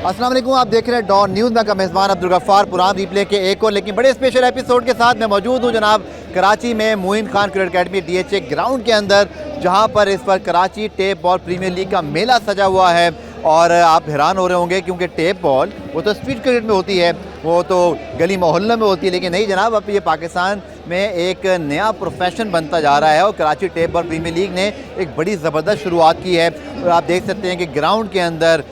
अस्सलाम वालेकुम, आप देख रहे हैं डॉन न्यूज़ में का मेज़बान अब्दुल गफ्फार। पुरान रिप्ले के एक और लेकिन बड़े स्पेशल एपिसोड के साथ मैं मौजूद हूँ जनाब कराची में Moin Khan cricket academy DHA ground के अंदर, जहाँ पर इस पर Karachi tape ball premier league का मेला सजा हुआ है। और आप हैरान हो रहे होंगे क्योंकि टेप बॉल वो तो स्ट्रीट क्रिकेट में होती है, वो तो गली मोहल्ले में होती है, लेकिन नहीं जनाब, अब ये पाकिस्तान में एक नया प्रोफेशन बनता जा रहा है और Karachi tape ball premier league ने एक बड़ी ज़बरदस्त शुरुआत की है। और आप देख सकते हैं कि ग्राउंड के अंदर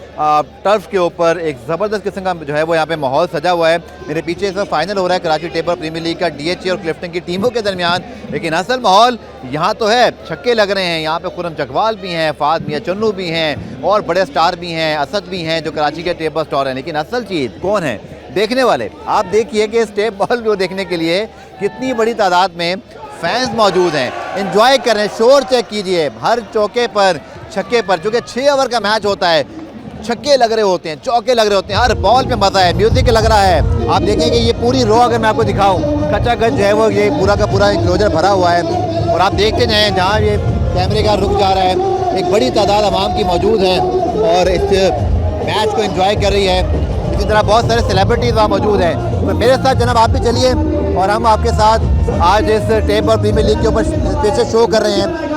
टर्फ के ऊपर एक ज़बरदस्त किस्म का जो है वो यहाँ पे माहौल सजा हुआ है। मेरे पीछे इस वक्त फाइनल हो रहा है Karachi tape ball premier league का DHA और क्लिफ्टन की टीमों के दरमियान, लेकिन असल माहौल यहाँ तो है, छक्के लग रहे हैं। यहाँ पे खुरम चकवाल भी हैं, फाद मियां चन्नू भी हैं और बड़े स्टार भी हैं, असद भी हैं जो कराची के टेप बॉल स्टार हैं। लेकिन असल चीज़ कौन है? देखने वाले। आप देखिए कि इस टेप बॉल को देखने के लिए कितनी बड़ी तादाद में फैंस मौजूद हैं, एंजॉय कर रहे हैं। शोर चेक कीजिए, हर चौके पर छक्के पर, चूँकि 6 ओवर का मैच होता है, छक्के लग रहे होते हैं, चौके लग रहे होते हैं, हर बॉल पे मज़ा है, म्यूज़िक लग रहा है। आप देखेंगे ये पूरी रो अगर मैं आपको दिखाऊं, कच्चा गज जो है वो ये पूरा का पूरा इंक्लोजर भरा हुआ है। और आप देखते जाएँ जहाँ ये कैमरे का रुख जा रहा है, एक बड़ी तादाद आवाम की मौजूद है और इस मैच को एंजॉय कर रही है। इसी तरह बहुत सारे सेलिब्रिटीज़ वहाँ मौजूद हैं। तो मेरे साथ जनाब आप भी चलिए और हम आपके साथ आज इस टेप बॉल प्रीमियर लीग के ऊपर स्पेशल शो कर रहे हैं।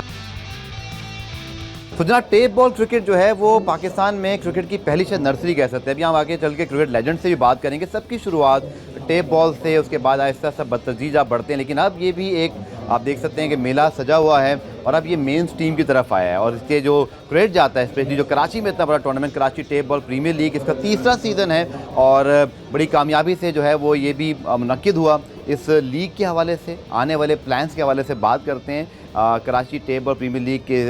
तो जनाब टेप बॉल क्रिकेट जो है वो पाकिस्तान में क्रिकेट की पहली शायद नर्सरी कह सकते हैं। अभी हम आगे चल के क्रिकेट लेजेंड से भी बात करेंगे। सबकी शुरुआत टेप बॉल से, उसके बाद आहिस्ता आहिस्ता बदतदरीज आप बढ़ते हैं, लेकिन अब ये भी एक आप देख सकते हैं कि मेला सजा हुआ है और अब ये मेन स्ट्रीम की तरफ आया है। और इसके जो क्रेडिट जाता है स्पेशली जो कराची में इतना बड़ा tournament Karachi tape ball premier league, इसका तीसरा सीज़न है और बड़ी कामयाबी से जो है वो ये भी मुनक्किद हुआ। इस लीग के हवाले से, आने वाले प्लान्स के हवाले से बात करते हैं Karachi tape ball premier league के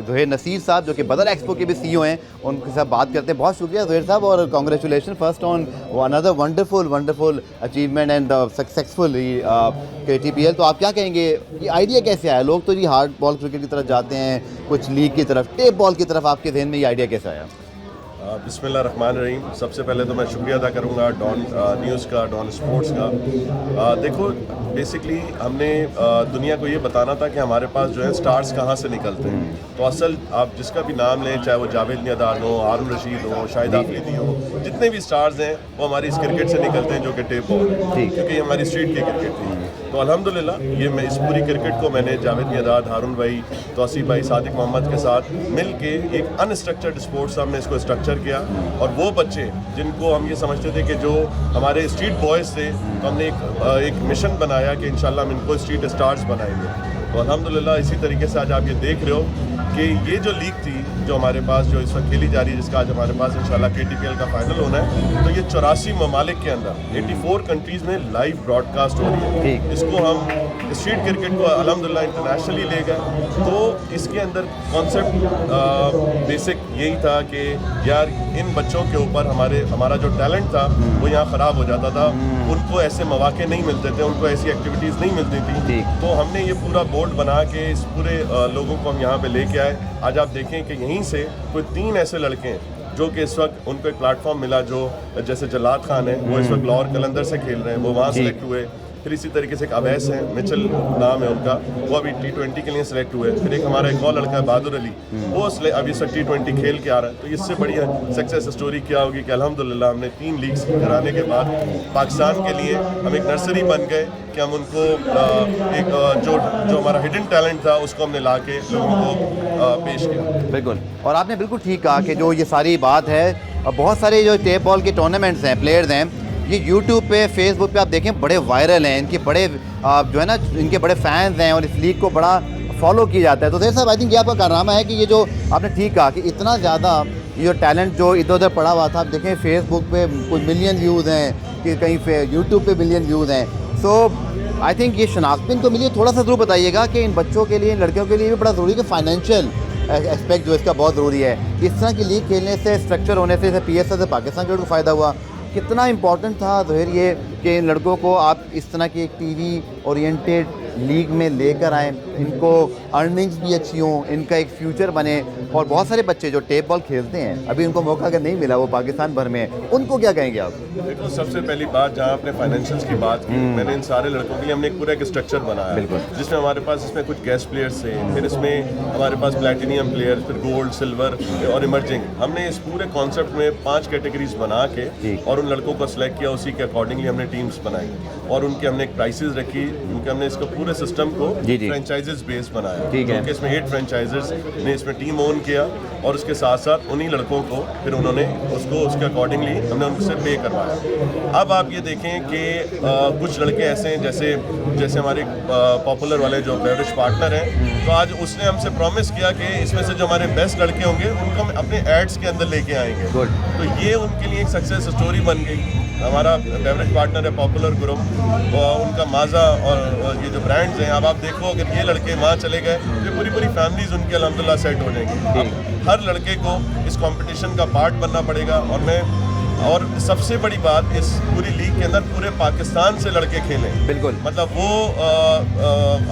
ज़ुहैर नसीर साहब जो कि बदर एक्सपो के भी CEO हैं, उनके साथ बात करते हैं। बहुत शुक्रिया ज़ुहैर साहब और congratulation first on another wonderful achievement and successful KTPL। तो आप क्या कहेंगे, ये आइडिया कैसे आया? लोग तो जी हार्ड बॉल क्रिकेट की तरफ जाते हैं, कुछ लीग की तरफ, टेप बॉल की तरफ आपके जहन में ये आइडिया कैसे आया? बिस्मिल्लाहिर्रहमानिर्रहीम। सबसे पहले तो मैं शुक्रिया अदा करूँगा डॉन न्यूज़ का, डॉन स्पोर्ट्स का। देखो बेसिकली हमने दुनिया को ये बताना था कि हमारे पास जो है स्टार्स कहाँ से निकलते हैं। तो असल आप जिसका भी नाम लें, चाहे वो जावेद नियादान हो, हारून रशीद हो, शाहिद आफरीदी हो, जितने भी स्टार्स हैं वो हमारी इस क्रिकेट से निकलते हैं जो कि टेप बॉल, क्योंकि हमारी स्ट्रीट की क्रिकेट थी। तो अल्हम्दुलिल्लाह ये मैं इस पूरी क्रिकेट को मैंने जावेद नियादाद, हारून भाई, तौसीफ भाई, सादिक मोहम्मद के साथ मिल के एक अनस्ट्रक्चर्ड स्पोर्ट्स हमने इसको स्ट्रक्चर किया। और वो बच्चे जिनको हम ये समझते थे कि जो हमारे स्ट्रीट बॉयज़ थे, तो हमने एक मिशन बनाया कि इंशाल्लाह हम इनको स्ट्रीट स्टार्स बनाएंगे। तो अल्हम्दुलिल्लाह इसी तरीके से आज आप ये देख रहे हो कि ये जो लीग थी जो हमारे पास जो इस वक्त खेली जा रही है, जिसका आज हमारे पास इंशाल्लाह KTPL का फाइनल होना है, तो ये 84 ममालिक के अंदर 84 कंट्रीज़ में लाइव ब्रॉडकास्ट हो रही है। इसको हम स्ट्रीट क्रिकेट को अल्हम्दुलिल्लाह इंटरनेशनली ले गए। तो इसके अंदर कॉन्सेप्ट बेसिक यही था कि यार इन बच्चों के ऊपर हमारा जो टैलेंट था वो यहाँ ख़राब हो जाता था, उनको ऐसे मौके नहीं मिलते थे, उनको ऐसी एक्टिविटीज़ नहीं मिलती थी। तो हमने ये पूरा बोर्ड बना के इस पूरे लोगों को हम यहाँ पे लेके आए। आज आप देखें कि यहीं से कोई 3 ऐसे लड़के हैं जो कि इस वक्त उनको एक प्लेटफॉर्म मिला, जो जैसे जलाद खान है वो इस वक्त लाहौर कलंदर से खेल रहे हैं, वो वहाँ सेलेक्ट हुए। फिर इसी तरीके से एक अवैस है, मिचल नाम है उनका, वो अभी T20 के लिए सिलेक्ट हुए। फिर एक हमारा एक और लड़का है बहादुर अली, वो अभी इस वक्त T20 खेल के आ रहा है। तो इससे बढ़िया सक्सेस स्टोरी क्या होगी कि अल्हम्दुलिल्लाह हमने 3 लीग्स कराने के बाद पाकिस्तान के लिए हम एक नर्सरी बन गए कि हम उनको एक जो हमारा हिडन टैलेंट था उसको हमने ला के लोगों को पेश किया। बिल्कुल, और आपने बिल्कुल ठीक कहा कि जो ये सारी बात है, बहुत सारे जो टेप बॉल के टूर्नामेंट्स हैं, प्लेयर्स हैं, ये यूट्यूब पे, फेसबुक पे आप देखें बड़े वायरल हैं, इनके बड़े जो है ना इनके बड़े फैंस हैं और इस लीग को बड़ा फॉलो किया जाता है। तो ज़ुहैर साहब आई थिंक ये आपका कारनामा है कि ये जो आपने ठीक कहा कि इतना ज़्यादा ये जो टैलेंट जो इधर उधर पड़ा हुआ था, आप देखें फेसबुक पे कुछ मिलियन व्यूज़ हैं, कि कहीं यूट्यूब पे मिलियन व्यूज़ हैं। सो आई थिंक ये शनाख्त इनको मिली। थोड़ा सा ज़रूर बताइएगा कि इन बच्चों के लिए, इन लड़कियों के लिए भी बड़ा ज़रूरी है कि फाइनेंशियल एस्पेक्ट जो इसका बहुत ज़रूरी है। इस तरह की लीग खेलने से, स्ट्रक्चर होने से, जैसे PSL से पाकिस्तान क्रिकेट को फ़ायदा हुआ, कितना इम्पोर्टेंट था ज़ुहैर ये कि इन लड़कों को आप इस तरह की एक TV ओरिएंटेड लीग में लेकर आएँ? इनको अर्निंग्स भी अच्छी हों, इनका एक फ्यूचर बने, और बहुत सारे बच्चे जो टेप बॉल खेलते हैं अभी उनको मौका अगर नहीं मिला, वो पाकिस्तान भर में, उनको क्या कहेंगे आप? देखो, सबसे पहली बात, जहाँ आपने फाइनेंशियल्स की बात की, मैंने इन सारे लड़कों के लिए हमने एक पूरा एक स्ट्रक्चर बनाया है, जिसमें हमारे पास इसमें कुछ गेस्ट प्लेयर्स थे, फिर इसमें हमारे पास प्लैटिनियम प्लेयर्स, फिर गोल्ड, सिल्वर और इमर्जिंग। हमने इस पूरे कॉन्सेप्ट में 5 कैटेगरीज बना के और उन लड़कों को सिलेक्ट किया, उसी के अकॉर्डिंगली हमने टीम्स बनाई और उनके हमने एक प्राइसेस रखी, उनके हमने इसको पूरे सिस्टम को फ्रेंचाइजेस बेस बनाया, क्योंकि इसमें 8 फ्रेंचाइजर्स ने इसमें टीम ओन किया और उसके साथ साथ उन्हीं लड़कों को फिर उन्होंने उसको उसके अकॉर्डिंगली हमने उनसे पे करवाया। अब आप ये देखें कि कुछ लड़के ऐसे हैं जैसे हमारे पॉपुलर वाले जो बेवरेज पार्टनर हैं, तो आज उसने हमसे प्रॉमिस किया कि इसमें से जो हमारे बेस्ट लड़के होंगे उनको हम अपने एड्स के अंदर लेके आएंगे। तो ये उनके लिए एक सक्सेस स्टोरी बन गई। हमारा बेवरेज पार्टनर है पॉपुलर ग्रुप, उनका माजा और ये जो ब्रांड्स हैं, अब आप देखो अगर ये लड़के वहाँ चले गए तो पूरी फैमिलीज उनकी अल्हम्दुलिल्लाह सेट हो जाएंगी। हर लड़के को इस कंपटीशन का पार्ट बनना पड़ेगा और सबसे बड़ी बात, इस पूरी लीग के अंदर पूरे पाकिस्तान से लड़के खेलें। बिल्कुल, मतलब वो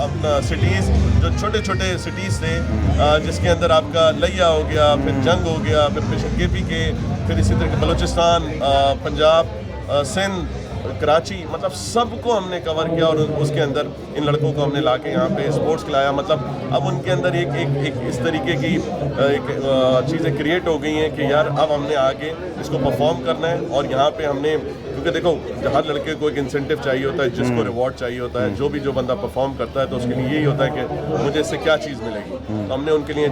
अपना सिटीज़ जो छोटे छोटे सिटीज़ थे, जिसके अंदर आपका लिया हो गया, फिर जंग हो गया, फिर KP के, फिर इसी तरह बलूचिस्तान, पंजाब, सिंध, कराची, मतलब सबको हमने कवर किया और उसके अंदर इन लड़कों को हमने लाके यहाँ पे स्पोर्ट्स खिलाया। मतलब अब उनके अंदर एक इस तरीके की चीज़ें क्रिएट हो गई हैं कि यार अब हमने आगे इसको परफॉर्म करना है। और यहाँ पे हमने, क्योंकि देखो हर लड़के को एक इंसेंटिव चाहिए होता है, जिसको रिवॉर्ड चाहिए होता है, जो बंदा परफॉर्म करता है तो उसके लिए यही होता है कि मुझे इससे क्या चीज़ मिलेगी। तो हमने उनके लिए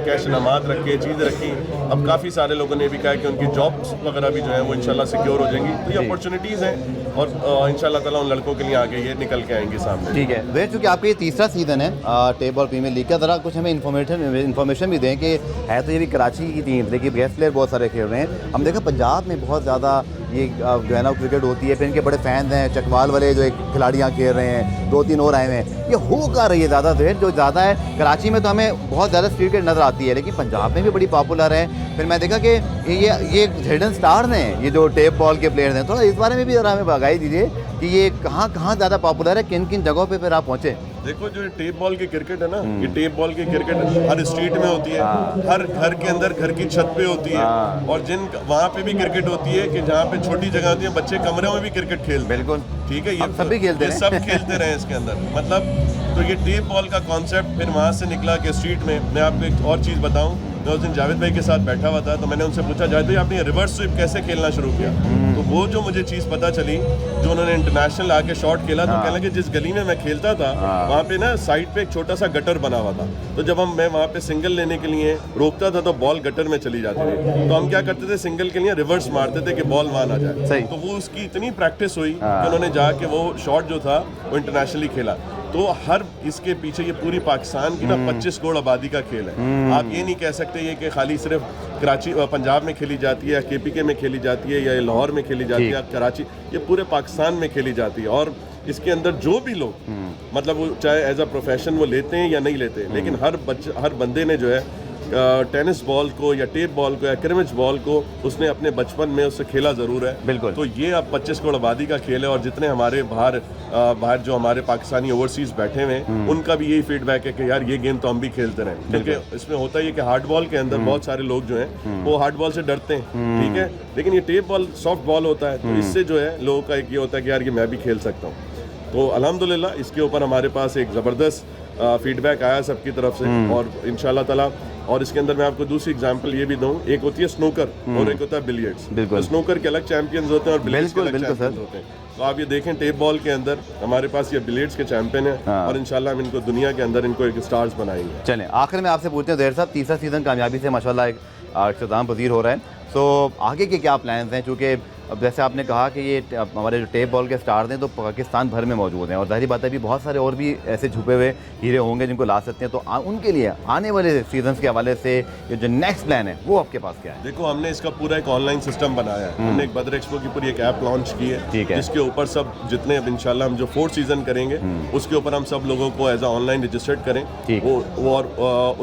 कैश इनामात रखे, चीज़ें रखी। अब काफ़ी सारे लोगों ने भी कहा कि उनकी जॉब्स वगैरह भी जो है वो इंशाल्लाह सिक्योर हो जाएंगी। तो ये अपॉर्चुनिटीज़ हैं और इंशाल्लाह ताला उन लड़कों के लिए आगे ये निकल के आएंगे सामने। ठीक है, वैसे चूँकि आपका ये तीसरा सीज़न है टेप बॉल प्रीमियर लीग का, ज़रा कुछ हमें इन्फॉर्मेशन भी दें कि है तो ये भी कराची की टीम, लेकिन गेस्ट प्लेयर बहुत सारे खेल रहे हैं। हम देखा पंजाब में बहुत ज़्यादा ये जो है ना क्रिकेट होती है, फिर इनके बड़े फैंस हैं, चकवाल वाले जो एक खिलाड़ी यहाँ खेल रहे हैं, 2-3 और आए हुए हैं। ये हो का रही है ज़्यादा देर जो ज़्यादा है कराची में, तो हमें बहुत ज़्यादा स्ट्रीट क्रिकेट नज़र आती है, लेकिन पंजाब में भी बड़ी पॉपुलर है। फिर मैं देखा कि ये हिडन स्टार्स हैं, ये जो टेप बॉल के प्लेयर्स हैं, थोड़ा इस बारे में भी ज़रा हमें आगाही दीजिए कि ये कहाँ ज़्यादा पॉपुलर है, किन किन जगहों पे फिर आप पहुँचे? देखो, जो टेप बॉल की क्रिकेट है ना, ये टेप बॉल की क्रिकेट हर स्ट्रीट में होती है, हर घर के अंदर, घर की छत पे होती है, और वहाँ पे भी क्रिकेट होती है कि जहाँ पे छोटी जगह होती है, बच्चे कमरे में भी क्रिकेट खेलते हैं। बिल्कुल, ठीक है, ये सभी खेलते हैं, सब खेलते रहे इसके अंदर। मतलब तो ये टेप बॉल का कॉन्सेप्ट फिर वहाँ से निकला कि स्ट्रीट में। मैं आपको एक और चीज़ बताऊँ, मैं उस दिन जावेद भाई के साथ बैठा हुआ था, तो मैंने उनसे पूछा, जावेद भाई आपने रिवर्स स्वीप कैसे खेलना शुरू किया? तो वो जो मुझे चीज़ पता चली, जो उन्होंने इंटरनेशनल आके शॉट खेला, तो कहने लगे जिस गली में मैं खेलता था वहाँ पे ना साइड पे एक छोटा सा गटर बना हुआ था, तो जब मैं वहाँ पे सिंगल लेने के लिए रोकता था तो बॉल गटर में चली जाती थी। तो हम क्या करते थे, सिंगल के लिए रिवर्स मारते थे कि बॉल वहाँ ना जाए। तो वो उसकी इतनी प्रैक्टिस हुई कि उन्होंने जाके वो शॉट जो था वो इंटरनेशनली खेला। तो हर इसके पीछे ये पूरी पाकिस्तान की ना 25 करोड़ आबादी का खेल है। आप ये नहीं कह सकते ये कि खाली सिर्फ कराची पंजाब में खेली जाती है या KPK में खेली जाती है या लाहौर में खेली जाती है या कराची, ये पूरे पाकिस्तान में खेली जाती है। और इसके अंदर जो भी लोग मतलब वो चाहे एज अ प्रोफेशन वो लेते हैं या नहीं लेते, लेकिन हर बंदे ने जो है टेनिस बॉल को या टेप बॉल को या क्रिकेट बॉल को उसने अपने बचपन में उससे खेला ज़रूर है। बिल्कुल। तो ये अब 25 करोड़ आबादी का खेल है, और जितने हमारे बाहर जो हमारे पाकिस्तानी ओवरसीज बैठे हुए हैं उनका भी यही फीडबैक है कि यार ये गेम तो हम भी खेलते रहें, क्योंकि इसमें होता है कि हार्ड बॉल के अंदर बहुत सारे लोग जो हैं वो हार्ड बॉल से डरते हैं, ठीक है, लेकिन ये टेप बॉल सॉफ्ट बॉल होता है, तो इससे जो है लोगों का एक ये होता है कि यार ये मैं भी खेल सकता हूँ। तो अल्हम्दुलिल्लाह इसके ऊपर हमारे पास एक ज़बरदस्त फीडबैक आया सबकी तरफ से, और इंशाल्लाह ताला। और इसके अंदर मैं आपको दूसरी एग्जांपल ये भी दूं, एक होती है स्नूकर और एक होता है बिलियर्ड्स। तो स्नूकर के अलग चैंपियंस होते हैं और बिलियर्ड्स के अलग चैंपियंस होते हैं। तो आप ये देखें टेप बॉल के अंदर हमारे पास ये बिलियर्ड्स के चैंपियन है, और इंशाल्लाह हम इनको दुनिया के अंदर इनको एक स्टार्स बनाएंगे। चलें, आखिर में आपसे पूछते हैं ज़हर साहब, तीसरा सीज़न कामयाबी से माशाल्लाह एक इख्तिताम पजीर हो रहा है, तो आगे के क्या प्लान्स हैं? चूँकि अब जैसे आपने कहा कि ये हमारे जो टेप बॉल के स्टार्स हैं तो पाकिस्तान भर में मौजूद हैं, और ज़ाहिर बात है भी बहुत सारे और भी ऐसे छुपे हुए हीरे होंगे जिनको ला सकते हैं, तो उनके लिए आने वाले सीजन्स के हवाले से ये जो नेक्स्ट प्लान है वो आपके पास क्या है? देखो, हमने इसका पूरा एक ऑनलाइन सिस्टम बनाया है। हमने एक बद्र एक्सपो की पूरी एक ऐप लॉन्च की है, जिसके ऊपर सब जितने अब इंशाल्लाह हम जो 4th सीजन करेंगे उसके ऊपर हम सब लोगों को एज अ ऑनलाइन रजिस्टर्ड करें वो और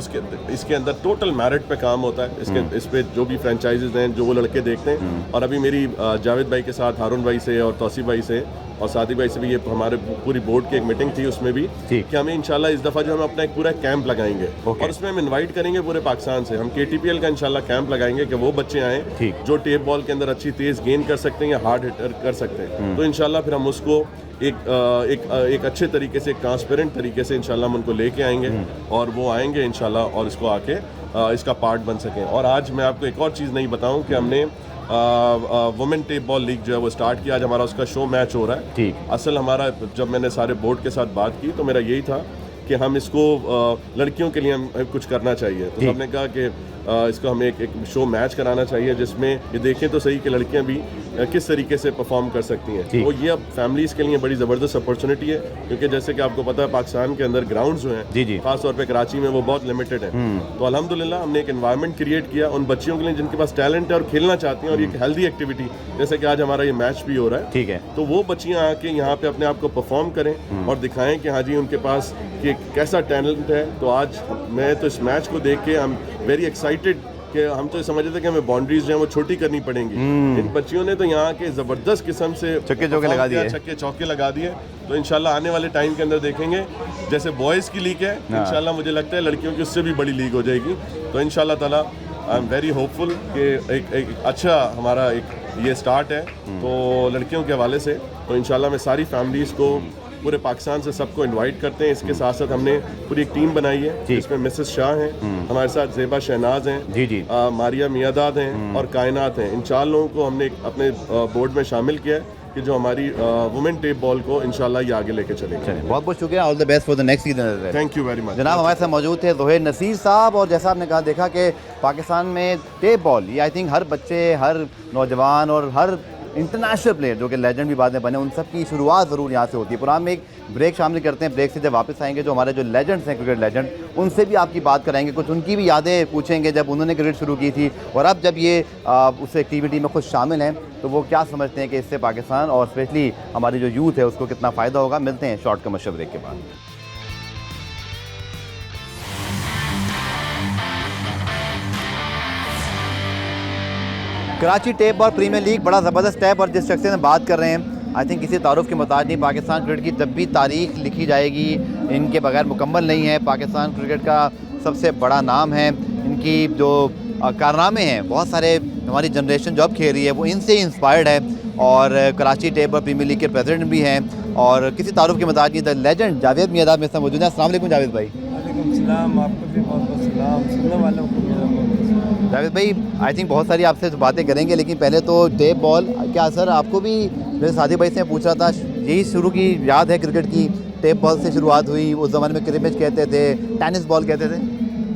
इसके अंदर टोटल मेरिट पे काम होता है। इस पे जो भी फ्रेंचाइजीज हैं जो वो लड़के देखते हैं, और अभी मेरी जावेद भाई के साथ, हारून भाई से और तौसीफ भाई से और सादिक भाई से भी, ये हमारे पूरी बोर्ड की एक मीटिंग थी, उसमें भी ठीक। कि हमें इंशाल्लाह इस दफ़ा जो हम अपना एक पूरा कैंप लगाएंगे और उसमें हम इनवाइट करेंगे पूरे पाकिस्तान से। हम KTPL का इंशाल्लाह कैंप लगाएंगे कि वो बच्चे आएँ ठीक। जो टेप बॉल के अंदर अच्छी तेज़ गेंद कर सकते हैं या हार्ड हिटर कर सकते हैं। तो इंशाल्लाह फिर हम उसको एक अच्छे तरीके से, एक ट्रांसपेरेंट तरीके से इंशाल्लाह हम उनको लेके आएंगे और वो आएंगे इंशाल्लाह और इसको आके इसका पार्ट बन सकें। और आज मैं आपको एक और चीज़ नहीं बताऊं कि हमने वुमेन टेप बॉल लीग जो है वो स्टार्ट किया। आज हमारा उसका शो मैच हो रहा है। ठीक। असल हमारा, जब मैंने सारे बोर्ड के साथ बात की तो मेरा यही था कि हम इसको लड़कियों के लिए हम कुछ करना चाहिए। तो हमने कहा कि इसको हमें एक शो मैच कराना चाहिए जिसमें ये देखें तो सही कि लड़कियां भी किस तरीके से परफॉर्म कर सकती हैं। तो ये अब फैमिलीज़ के लिए बड़ी ज़बरदस्त अपॉर्चुनिटी है, क्योंकि जैसे कि आपको पता है पाकिस्तान के अंदर ग्राउंड जो हैं खासतौर पे कराची में वो बहुत लिमिटेड हैं। तो अल्हम्दुलिल्लाह हमने एक एनवायरनमेंट क्रिएट किया उन बच्चियों के लिए जिनके पास टैलेंट है और खेलना चाहती हैं, और एक हेल्दी एक्टिविटी, जैसे कि आज हमारा ये मैच भी हो रहा है। ठीक है। तो वो बच्चियाँ आके यहाँ पे अपने आप को परफॉर्म करें और दिखाएं कि हाँ जी उनके पास कि कैसा टैलेंट है। तो आज मैं तो इस मैच को देख के आई एम वेरी एक्साइटेड कि हम तो समझ रहे थे कि हमें बाउंड्रीज जो है वो छोटी करनी पड़ेंगी। इन बच्चियों ने तो यहाँ के ज़बरदस्त किस्म से छक्के चौके लगा दिए। तो इंशाल्लाह आने वाले टाइम के अंदर देखेंगे, जैसे बॉयज़ की लीग है इंशाल्लाह मुझे लगता है लड़कियों की उससे भी बड़ी लीग हो जाएगी। तो इंशाल्लाह ताला आई एम वेरी होपफुल कि एक अच्छा हमारा एक ये स्टार्ट है तो लड़कियों के हवाले से। तो इंशाल्लाह मैं सारी फैमिलीज़ को पूरे पाकिस्तान से सबको इनवाइट करते हैं। इसके साथ साथ हमने पूरी एक टीम बनाई है जिसमें मिसेस शाह हैं, हमारे साथ ज़ेबा शहनाज हैं, मारिया मियादाद हैं और कायनात हैं। इन 4 लोगों को हमने अपने बोर्ड में शामिल किया है कि जो हमारी वुमेन टेप बॉल को इंशाल्लाह ये आगे लेके चलेंगे। बहुत बहुत शुक्रिया, all the best for the next season. Thank you very much. जनाब हमारे साथ मौजूद थे ज़ोहैर नसीर साहब, और जैसा आपने कहा देखा कि पाकिस्तान में टेप बॉल ये आई थिंक हर बच्चे, हर नौजवान और हर इंटरनेशनल प्लेयर जो कि लेजेंड भी बाद में बने, उन सब की शुरुआत ज़रूर यहाँ से होती है। पुरान में एक ब्रेक शामिल करते हैं, ब्रेक से जब वापस आएंगे जो हमारे जो लेजेंड्स हैं, क्रिकेट लेजेंड, उनसे भी आपकी बात कराएंगे, कुछ उनकी भी यादें पूछेंगे जब उन्होंने क्रिकेट शुरू की थी और अब जब ये उस एक्टिविटी में खुद शामिल हैं तो वो क्या समझते हैं कि इससे पाकिस्तान और स्पेशली हमारी जो यूथ है उसको कितना फ़ायदा होगा। मिलते हैं शॉर्ट कमर्शियल ब्रेक के बाद। Karachi tape ball premier league बड़ा ज़बरदस्त स्टेप, और जिस शख्स से बात कर रहे हैं आई थिंक किसी तारुफ के मुताबिक नहीं, पाकिस्तान क्रिकेट की जब भी तारीख लिखी जाएगी इनके बगैर मुकम्मल नहीं है। पाकिस्तान क्रिकेट का सबसे बड़ा नाम है, इनकी जो कारनामे हैं, बहुत सारे हमारी जनरेशन जो अब खेल रही है वो इनसे इंस्पायर्ड है। और Karachi tape ball premier league के प्रेसिडेंट भी हैं और किसी तारुफ के मुताबिक द लेजेंड जावेद मियादाद में मौजूद है। अस्सलाम वालेकुम जावेद भाई। वालेकुम सलाम, आपको भी बहुत बहुत सलाम, सुनने वालों को मेरा बहुत। जावेद भाई आई थिंक बहुत सारी आपसे बातें करेंगे, लेकिन पहले तो टेप बॉल क्या सर आपको भी, जैसे सादिक भाई से पूछ रहा था, यही शुरू की याद है क्रिकेट की? टेप बॉल से शुरुआत हुई, उस ज़माने में क्रिकेट कहते थे, टेनिस बॉल कहते थे?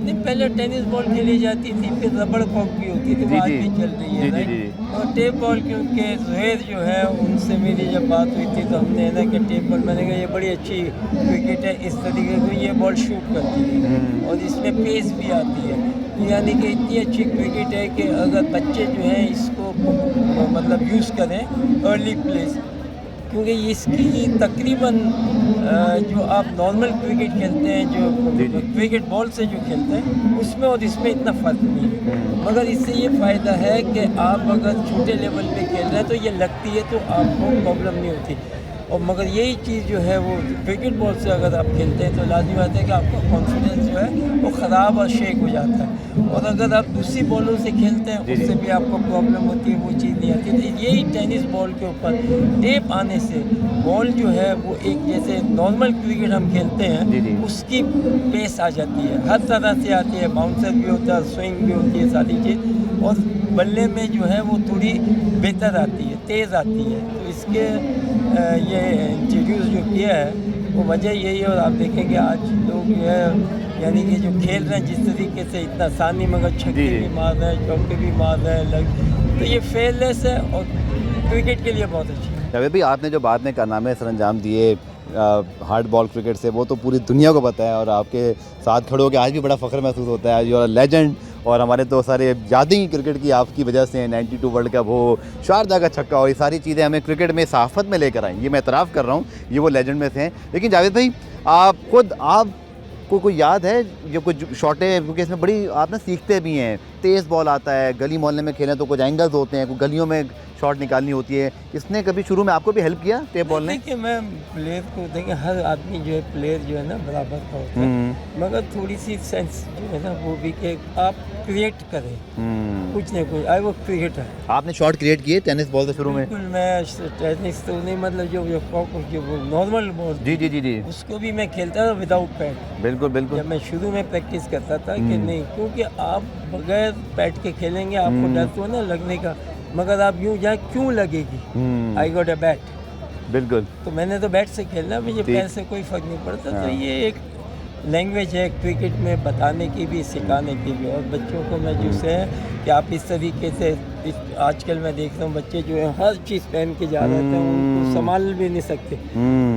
नहीं, पहले टेनिस बॉल खेली जाती थी, फिर रबड़ कॉक भी होती थी, वो आज भी चल रही है राइट। और टेप बॉल क्योंकि ज़ोहैर जो है उनसे मेरी जब बात हुई थी तो हमने ना कि टेप बॉल, मैंने कहा ये बड़ी अच्छी विकेट है, इस तरीके से ये बॉल शूट करती है और इसमें पेस भी आती है, यानी कि इतनी अच्छी क्रिकेट है कि अगर बच्चे जो हैं इसको मतलब यूज़ करें अर्ली प्लेस, क्योंकि इसकी तकरीबन जो आप नॉर्मल क्रिकेट खेलते हैं, जो क्रिकेट बॉल से जो खेलते हैं उसमें और इसमें इतना फ़र्क नहीं है, मगर इससे ये फ़ायदा है कि आप अगर छोटे लेवल पे खेल रहे हैं तो ये लगती है तो आपको प्रॉब्लम नहीं होती। और मगर यही चीज़ जो है वो क्रिकेट बॉल से अगर आप खेलते हैं तो लाजमी बात है कि आपका कॉन्फिडेंस जो है वो ख़राब और शेक हो जाता है, और अगर आप दूसरी बॉलों से खेलते हैं उससे भी आपको प्रॉब्लम होती है, वो चीज़ नहीं आती। तो यही टेनिस बॉल के ऊपर टेप आने से बॉल जो है वो एक जैसे नॉर्मल क्रिकेट हम खेलते हैं उसकी पेस आ जाती है, हर तरह से आती है, बाउंसर भी होता है, स्विंग भी होती है, सारी चीज़, और बल्ले में जो है वो थोड़ी बेहतर आती है, तेज़ आती है। तो इसके ये इंट्रोड्यूस जो किया है वो वजह यही है। और आप देखेंगे आज लोग जो है यानी कि जो खेल रहे हैं जिस तरीके से, इतना आसान नहीं मगर छक्के भी मार रहे हैं, चौके भी मार रहे हैं, तो ये फेयरलेस है और क्रिकेट के लिए बहुत अच्छी है। जावेद भाई आपने जो बाद में कारनामे सर अंजाम दिए हार्ड बॉल क्रिकेट से, वो तो पूरी दुनिया को पता है और आपके साथ खड़े होकर आज भी बड़ा फ़ख्र महसूस होता है। यू आर लेजेंड, और हमारे तो सारे यादें ही क्रिकेट की आपकी वजह से, 92 वर्ल्ड कप हो, शारजा का छक्का हो, ये सारी चीज़ें हमें क्रिकेट में सहाफ़त में लेकर आई। ये मैं इतराफ़ कर रहा हूँ, ये वो लेजेंड में से हैं। लेकिन जावेद भाई आप खुद, आपको कोई याद है जो कुछ शॉटें, क्योंकि इसमें बड़ी आप ना सीखते भी हैं, तेज़ बॉल आता है, गली मोहल्ले में खेलें तो कुछ एंगल्स होते हैं, कुछ गलियों में शॉट निकालनी होती है, इसने कभी शुरू में आपको भी हेल्प किया टेप बॉल ने? देखिए मैं प्लेयर को देखिए हर आदमी जो है प्लेयर जो है ना बराबर का होता है, मगर थोड़ी सी सेंस जो है ना वो भी कि आप क्रिएट करें कुछ न कुछ। आई वो क्रिकेटर। आपने शॉट क्रिएट किए टेनिस बॉल से शुरू में? बिल्कुल, मैं टेनिस तो नहीं, मतलब जो वो नॉर्मल बॉल जी जी जी जी, उसको भी मैं खेलता था विदाउट पैड। बिल्कुल बिल्कुल। जब मैं शुरू में प्रैक्टिस करता था कि नहीं, क्योंकि आप बगैर पैड के खेलेंगे आपको डर तो है ना लगने का, मगर आप यूँ जाए क्यों लगेगी। आई गॉट अ बैट, बिल्कुल। तो मैंने तो बैट से खेलना, मुझे पैर से कोई फर्क नहीं पड़ता। तो ये एक लैंग्वेज है क्रिकेट में बताने की भी, सिखाने की भी। और बच्चों को मैं जो से कि आप इस तरीके से आजकल मैं देख रहा हूँ बच्चे जो है हर चीज़ पहन के जा रहे थे, उनको संभाल भी नहीं सकते।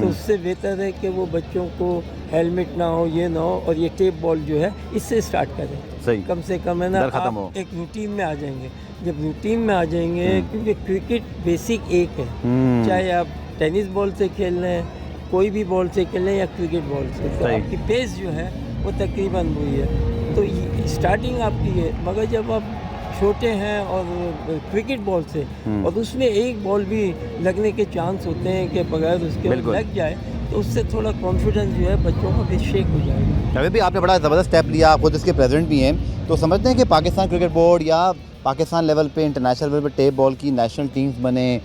तो उससे बेहतर है कि वो बच्चों को हेलमेट ना हो, ये ना हो, और ये टेप बॉल जो है इससे स्टार्ट करें। सही, कम से कम है ना डर खत्म हो। आप एक रूटीन में आ जाएंगे। जब रूटीन में आ जाएंगे, क्योंकि क्रिकेट बेसिक एक है, चाहे आप टेनिस बॉल से खेल रहे हैं, कोई भी बॉल से खेलें या क्रिकेट बॉल से, तो आपकी पेस जो है वो तकरीबन वही है। तो स्टार्टिंग आपकी है, मगर जब आप छोटे हैं और क्रिकेट बॉल से, और उसमें एक बॉल भी लगने के चांस होते हैं कि बगैर उसके लग जाए, तो उससे थोड़ा कॉन्फिडेंस जो है बच्चों का भी शेक हो जाएगा। अभी भी आपने बड़ा ज़बरदस्त स्टेप लिया, आप खुद इसके प्रेसिडेंट भी हैं, तो समझते हैं कि पाकिस्तान क्रिकेट बोर्ड या पाकिस्तान लेवल पे, इंटरनेशनल लेवल पे टेप बॉल की नेशनल टीम्स बने,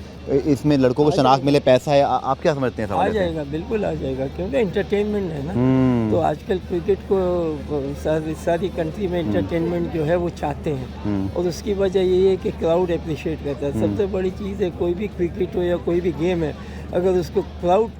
इसमें लड़कों को शनाख्त मिले, पैसा है, आप क्या समझते हैं? आ जाएगा, बिल्कुल आ जाएगा, क्योंकि एंटरटेनमेंट है ना। तो आजकल क्रिकेट को सारी कंट्री में एंटरटेनमेंट जो है वो चाहते हैं, और उसकी वजह यही है कि क्राउड अप्रिशिएट करता है। सबसे बड़ी चीज़ है, कोई भी क्रिकेट हो या कोई भी गेम है, अगर उसको क्राउड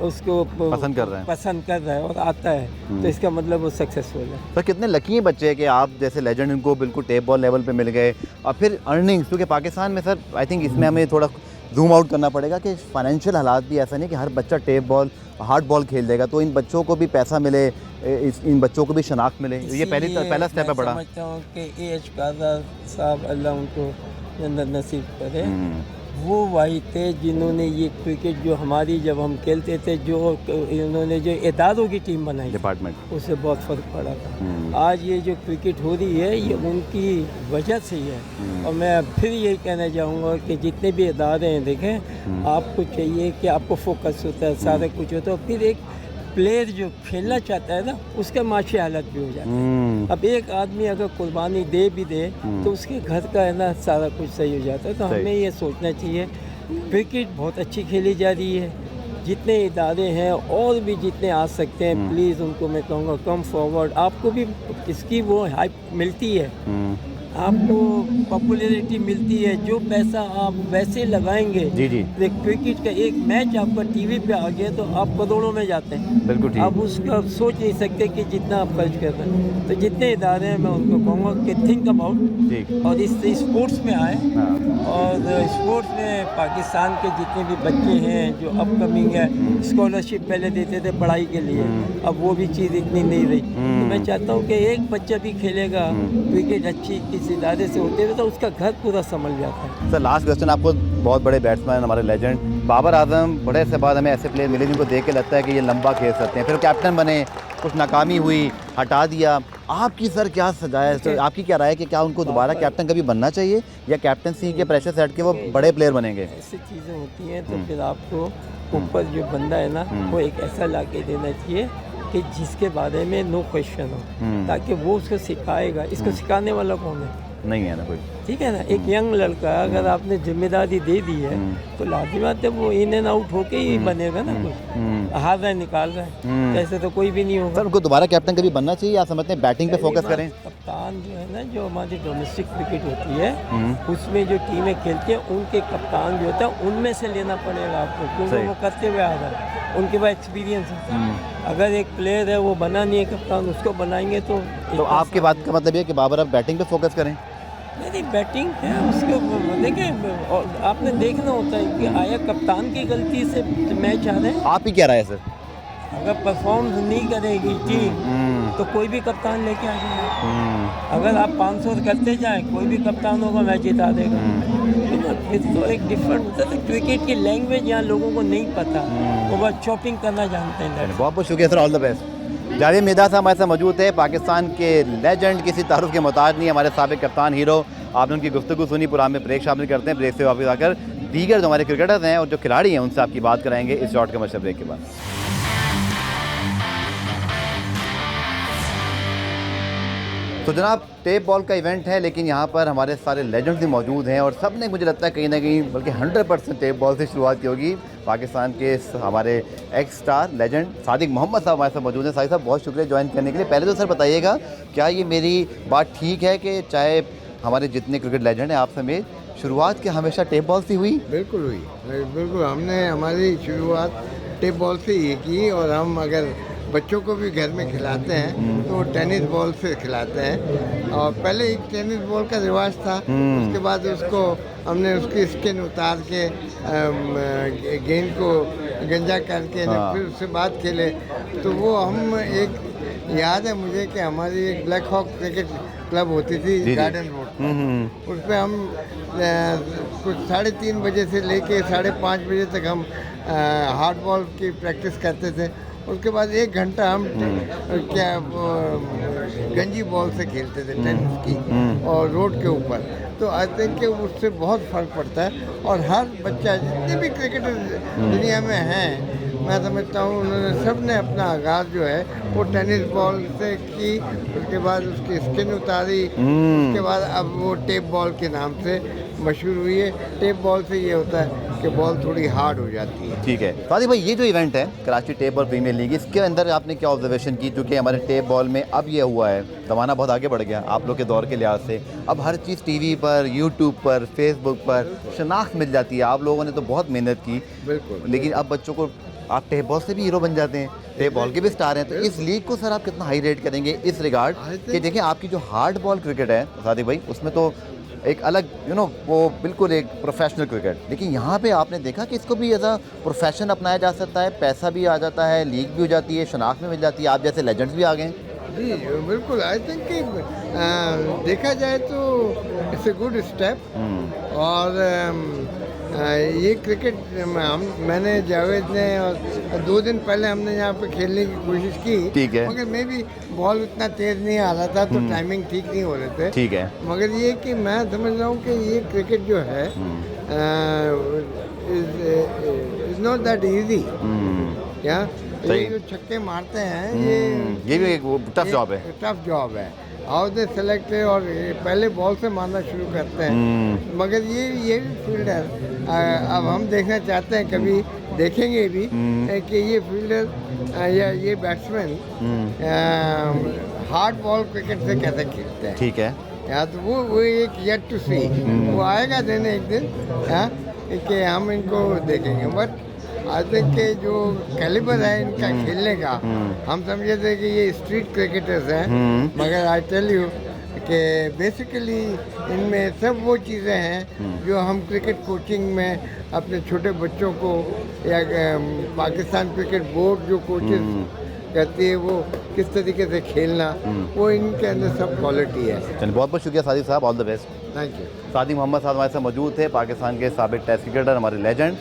उसको पसंद कर रहा है और आता है, तो इसका मतलब वो सक्सेसफुल है। तो कितने लकी हैं बच्चे हैं कि आप जैसे लेजेंड इनको बिल्कुल टेप बॉल लेवल पे मिल गए, और फिर अर्निंग्स, क्योंकि पाकिस्तान में सर आई थिंक इसमें हमें थोड़ा जूम आउट करना पड़ेगा कि फाइनेंशियल हालात भी ऐसा नहीं कि हर बच्चा टेप बॉल हार्ड बॉल खेल देगा, तो इन बच्चों को भी पैसा मिले, इन बच्चों को भी शनाख्त मिले, ये पहला स्टेप है बड़ा। मैं समझता हूँ कि ए.एच. कादर साहब, अल्लाह उनको जन्नत नसीब करे, वो वही थे जिन्होंने ये क्रिकेट जो हमारी, जब हम खेलते थे, जो इन्होंने जो इदारों की टीम बनाई, डिपार्टमेंट, उससे बहुत फ़र्क पड़ा था। आज ये जो क्रिकेट हो रही है ये उनकी वजह से ही है। और मैं फिर यही कहना चाहूँगा कि जितने भी इदारे हैं, देखें, आपको चाहिए कि आपको फोकस होता है, सारा कुछ होता है, फिर एक प्लेयर जो खेलना चाहता है ना, उसका माशी हालत भी हो जाता है। अब एक आदमी अगर कुर्बानी दे भी दे, तो उसके घर का है ना सारा कुछ सही हो जाता है। तो हमें ये सोचना चाहिए, क्रिकेट बहुत अच्छी खेली जा रही है, जितने इदारे हैं और भी जितने आ सकते हैं, प्लीज़ उनको मैं कहूँगा कम फॉरवर्ड। आपको भी इसकी वो हाइप मिलती है, आपको पॉपुलैरिटी मिलती है, जो पैसा आप वैसे लगाएंगे। जी जी, क्रिकेट का एक मैच आपका टीवी पे आ गया तो आप करोड़ों में जाते हैं। बिल्कुल ठीक। आप उसका सोच नहीं सकते कि जितना आप खर्च कर रहे हैं। तो जितने इदारे हैं मैं उनको कहूँगा कि थिंक अबाउट, और इस स्पोर्ट्स में आए, और स्पोर्ट्स में पाकिस्तान के जितने भी बच्चे हैं जो अपकमिंग है, स्कॉलरशिप पहले देते थे पढ़ाई के लिए, अब वो भी चीज़ इतनी नहीं रही। तो मैं चाहता हूँ कि एक बच्चा भी खेलेगा क्रिकेट अच्छी इदारे से होते हुए, तो उसका घर पूरा संभल जाता है। सर लास्ट क्वेश्चन, आपको बहुत बड़े बैट्समैन, हमारे लेजेंड बाबर आजम, बड़े अरसे बाद हमें ऐसे प्लेयर मिले जिनको देख के लगता है कि ये लंबा खेल सकते हैं, फिर कैप्टन बने, कुछ नाकामी हुई, हटा दिया। आपकी सर क्या सजाया है, तो आपकी क्या राय है कि क्या उनको दोबारा कैप्टन कभी बनना चाहिए, या कैप्टनसी के प्रेशर से हट के वो बड़े प्लेयर बनेंगे? ऐसी चीज़ें होती हैं, तो फिर आपको ऊपर जो बंदा है ना, वो एक ऐसा ला के देना चाहिए कि जिसके बारे में नो क्वेश्चन हो, ताकि वो उसको सिखाएगा। इसको सिखाने वाला कौन है? नहीं है ना कोई, ठीक है ना। एक यंग लड़का, अगर आपने जिम्मेदारी दे दी है, तो लाजमी बात है वो इन एंड आउट होके ही बनेगा ना। कुछ हार रहा है, निकाल रहा है, ऐसे तो कोई भी नहीं होगा। सर उनको दोबारा कैप्टन कभी बनना चाहिए, या समझते हैं बैटिंग पे फोकस करें? कप्तान जो है ना, जो हमारी डोमेस्टिक क्रिकेट होती है, उसमें जो टीमें खेलती हैं, उनके कप्तान जो होता है उनमें से लेना पड़ेगा आपको, क्योंकि वो करते हुए आ रहा है, उनके पास एक्सपीरियंस है। अगर एक प्लेयर है वो बना नहीं है कप्तान, उसको बनाएंगे तो आपकी बात का मतलब ये कि बाबर अब बैटिंग पे फोकस करें? नहीं, बैटिंग है उसको, देखिए, और आपने देखना होता है कि आया कप्तान की गलती से मैच आ रहे हैं। आप ही क्या राय है सर? अगर परफॉर्म नहीं करेगी टीम, तो कोई भी कप्तान लेके आ जाएगा। अगर आप 500 करते जाएं, कोई भी कप्तान होगा मैच जिता देगा। फिर तो एक डिफरेंट होता है। क्रिकेट की लैंग्वेज यहाँ लोगों को नहीं पता, वो बस चॉपिंग करना जानते हैं। बहुत बहुत शुक्रिया sir, all the best. Javed Mirza साहब हमारे साथ मौजूद है, पाकिस्तान के लेजेंड, किसी तारुफ के मोहताज नहीं, हमारे साबिक कप्तान, हीरो, आपने उनकी गुफ्तगू सुनी, प्रोग्राम में ब्रेक शामिल करते हैं। ब्रेक से वापस आकर दीगर जो हमारे क्रिकेटर्स हैं और जो खिलाड़ी हैं उनसे आपकी बात कराएंगे इस शॉर्ट कमर्शियल ब्रेक के बाद। तो जनाब टेप बॉल का इवेंट है, लेकिन यहाँ पर हमारे सारे लेजेंड्स भी मौजूद हैं और सब ने मुझे लगता है कहीं ना कहीं बल्कि 100% टेप बॉल से शुरुआत की होगी। पाकिस्तान के हमारे ex star legend Sadiq Mohammad साहब हमारे साथ मौजूद हैं। सादिक साहब बहुत शुक्रिया ज्वाइन करने के लिए। पहले तो सर बताइएगा, क्या ये मेरी बात ठीक है कि चाहे हमारे जितने क्रिकेट लेजेंड हैं आप समेत, शुरुआत क्या हमेशा टेप बॉल से हुई? बिल्कुल हुई, बिल्कुल। हमने हमारी शुरुआत टेप बॉल से ही की और हम अगर बच्चों को भी घर में खिलाते हैं तो टेनिस बॉल से खिलाते हैं। और पहले एक टेनिस बॉल का रिवाज था, उसके बाद उसको हमने उसकी स्किन उतार के गेंद को गंजा करके फिर उससे बाद खेले। तो वो हम एक याद है मुझे कि हमारी एक ब्लैक हॉक क्रिकेट क्लब होती थी गार्डन रोड पर। उस पर हम कुछ 3:30 बजे से लेके 5:30 बजे तक हम हार्ड बॉल की प्रैक्टिस करते थे। उसके बाद 1 घंटा हम गंजी बॉल से खेलते थे टेनिस की और रोड के ऊपर। तो आई थिंक कि उससे बहुत फ़र्क पड़ता है और हर बच्चा जितने भी क्रिकेटर दुनिया में हैं, मैं समझता हूँ उन्होंने सब ने अपना आगाज़ जो है वो टेनिस बॉल से की। उसके बाद उसकी स्किन उतारी, उसके बाद अब वो टेप बॉल के नाम से मशहूर हुई है। टेप बॉल से ये होता है कि बॉल थोड़ी हार्ड हो जाती है। ठीक है सादिक भाई, ये जो इवेंट है Karachi tape ball premier league, इसके अंदर आपने क्या ऑब्जर्वेशन की? क्योंकि हमारे टेप बॉल में अब ये हुआ है, ज़माना बहुत आगे बढ़ गया आप लोग के दौर के लिहाज से। अब हर चीज़ टीवी पर, यूट्यूब पर, फेसबुक पर शनाख्त मिल जाती है। आप लोगों ने तो बहुत मेहनत की, बिल्कुल, लेकिन अब बच्चों को आप टेप बॉल से भी हीरो बन जाते हैं, टेप बॉल के भी स्टार हैं। तो इस लीग को सर आप कितना हाई रेट करेंगे इस रिगार्ड कि देखिए आपकी जो हार्ड बॉल क्रिकेट है सादिक भाई, उसमें तो एक अलग वो बिल्कुल एक प्रोफेशनल क्रिकेट, लेकिन यहाँ पे आपने देखा कि इसको भी एज अ प्रोफेशन अपनाया जा सकता है, पैसा भी आ जाता है, लीग भी हो जाती है, शनाख्त भी मिल जाती है, आप जैसे लेजेंड्स भी आ गए। जी बिल्कुल। आई थिंक कि देखा जाए तो इट्स ए गुड स्टेप। और ये क्रिकेट मैंने जावेद ने और 2 दिन पहले हमने यहाँ पे खेलने की कोशिश की। ठीक है। मगर मैं भी बॉल उतना तेज़ नहीं आ रहा था तो टाइमिंग ठीक नहीं हो रहे थे। ठीक है। मगर ये कि मैं समझ रहा हूँ कि ये क्रिकेट जो है इज़ नॉट दैट ईजी। क्या ये जो छक्के मारते हैं ये भी एक टफ जॉब है। टफ जॉब है। हाउ दे सेलेक्ट है और पहले बॉल से मारना शुरू करते हैं। मगर ये भी फील्डर अब हम देखना चाहते हैं, कभी देखेंगे भी कि ये फील्डर या ये बैट्समैन हार्ड बॉल क्रिकेट से कैसे खेलते हैं। ठीक है। या तो वो एक येट टू सी, वो आएगा दिन एक दिन कि हम इनको देखेंगे। बट आई थिंक कि जो कैलिबर है इनका खेलने का, हम समझे थे कि ये स्ट्रीट क्रिकेटर्स हैं, मगर आई टेल यू कि बेसिकली इनमें सब वो चीज़ें हैं जो हम क्रिकेट कोचिंग में अपने छोटे बच्चों को या पाकिस्तान क्रिकेट बोर्ड जो कोचेस कहती है वो किस तरीके से खेलना, वो इनके अंदर सब क्वालिटी है। चलिए बहुत बहुत शुक्रिया सादिक साहब, all the best. Thank you. Sadiq Mohammad साहब हमारे साथ मौजूद थे, पाकिस्तान के साबिक टेस्ट क्रिकेटर, हमारे लेजेंड।